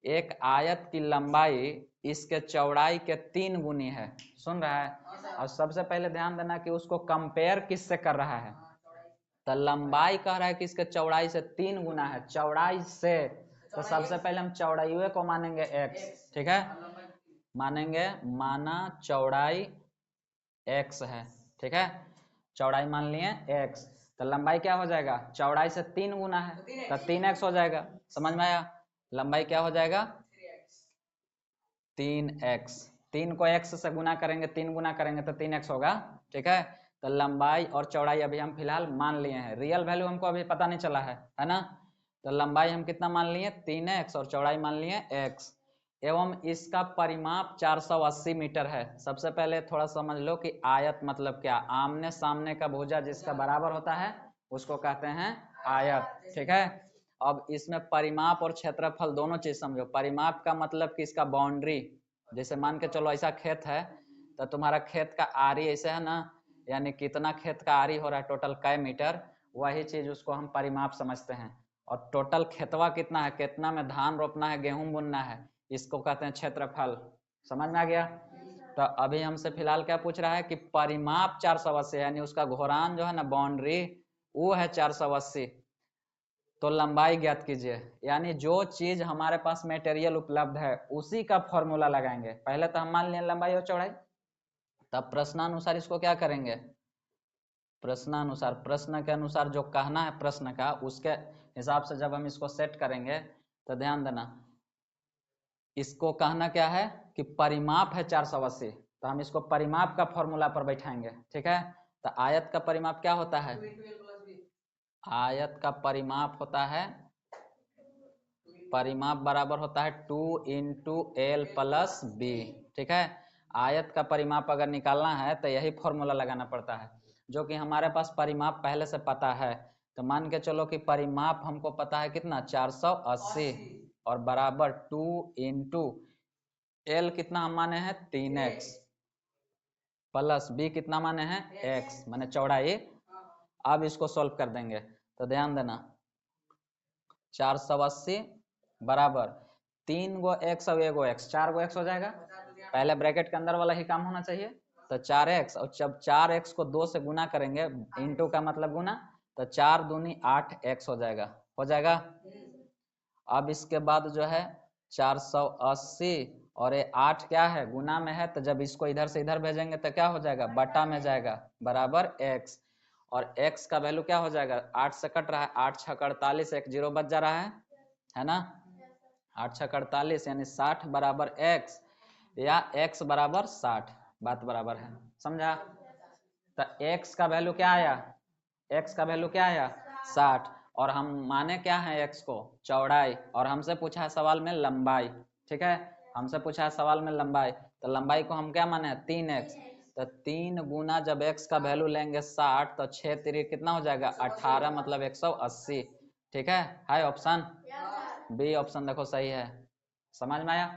एक आयत की लंबाई इसके चौड़ाई के 3 गुनी है। सुन रहा है? और सबसे पहले ध्यान देना कि उसको कंपेयर किससे कर रहा है। तो लंबाई कह रहा है कि इसके चौड़ाई से 3 गुना है, चौड़ाई से। तो सबसे पहले हम चौड़ाई को मानेंगे x, ठीक है, मानेंगे, माना चौड़ाई x है, ठीक है, चौड़ाई मान लिए x। तो लंबाई क्या हो जाएगा, चौड़ाई से 3 गुना है तो 3x हो जाएगा। समझ में आया? लंबाई क्या हो जाएगा, 3x। 3 को x से गुना करेंगे, 3 गुना करेंगे तो 3x होगा, ठीक है। तो लंबाई और चौड़ाई अभी हम फिलहाल मान लिए हैं, रियल वैल्यू हमको अभी पता नहीं चला है ना। तो लंबाई हम कितना मान लिए, 3x, और चौड़ाई मान लिए x, एवं इसका परिमाप 480 मीटर है। सबसे पहले थोड़ा समझ लो कि आयत मतलब क्या। आमने सामने का भुजा जिसका बराबर होता है उसको कहते हैं आयत, ठीक है। अब इसमें परिमाप और क्षेत्रफल दोनों चीज समझो। परिमाप का मतलब कि इसका बाउंड्री, जैसे मान के चलो ऐसा खेत है तो तुम्हारा खेत का आरी ऐसे है ना, यानी कितना खेत का आरी हो रहा है, टोटल कै मीटर, वही चीज उसको हम परिमाप समझते हैं। और टोटल खेतवा कितना है, कितना में धान रोपना है, गेहूं बुनना है, इसको कहते हैं क्षेत्रफल। समझ में आ गया? तो अभी हमसे फिलहाल क्या पूछ रहा है कि परिमाप 480, यानी उसका घोरान जो है ना, बाउंड्री, वो है 480। तो लंबाई ज्ञात कीजिए, यानी जो चीज हमारे पास मटेरियल उपलब्ध है उसी का फॉर्मूला लगाएंगे। पहले तो हम मान लें लंबाई और चौड़ाई, तब प्रश्नानुसार इसको क्या करेंगे, प्रश्नानुसार, प्रश्न के अनुसार जो कहना है प्रश्न का, उसके हिसाब से जब हम इसको सेट करेंगे तो ध्यान देना, इसको कहना क्या है कि परिमाप है 480, तो हम इसको परिमाप का फॉर्मूला पर बैठाएंगे, ठीक है। तो आयत का परिमाप क्या होता है, आयत का परिमाप होता है, परिमाप बराबर होता है 2 इंटू एल प्लस बी, ठीक है। आयत का परिमाप अगर निकालना है तो यही फॉर्मूला लगाना पड़ता है, जो कि हमारे पास परिमाप पहले से पता है। तो मान के चलो कि परिमाप हमको पता है कितना, 480, और बराबर 2 इंटू एल कितना हम माने हैं 3x, प्लस बी कितना माने हैं x, माने चौड़ाई। अब इसको सॉल्व कर देंगे तो ध्यान देना, 480 बराबर 3 गो x और 1 गो x, 4 गो x हो जाएगा। पहले ब्रैकेट के अंदर वाला ही काम होना चाहिए। तो 4x, और जब 4x को 2 से गुना करेंगे, इंटू का मतलब गुना, तो 4 दूनी 8x हो जाएगा, हो जाएगा। अब इसके बाद जो है 480 और ये 8 क्या है, गुना में है, तो जब इसको इधर से इधर भेजेंगे तो क्या हो जाएगा, बटा में जाएगा, बराबर x। और x का वैल्यू क्या हो जाएगा, 8 से कट रहा है, 8 6 48, एक जीरो बच जा रहा है ना, 8 6 48 यानी 60 बराबर x, या x बराबर 60, बात बराबर है, समझा। तो x का वैल्यू क्या आया, x का वैल्यू क्या आया 60, और हम माने क्या है x को, चौड़ाई, और हमसे पूछा है सवाल में लंबाई, ठीक है, हमसे पूछा है सवाल में लंबाई। तो लंबाई को हम क्या माने, 3x। तो 3 गुना जब x का वैल्यू लेंगे 60, तो 6 तिरिक कितना हो जाएगा 18, मतलब 180, ठीक है ऑप्शन बी, ऑप्शन देखो सही है। समझ में आया?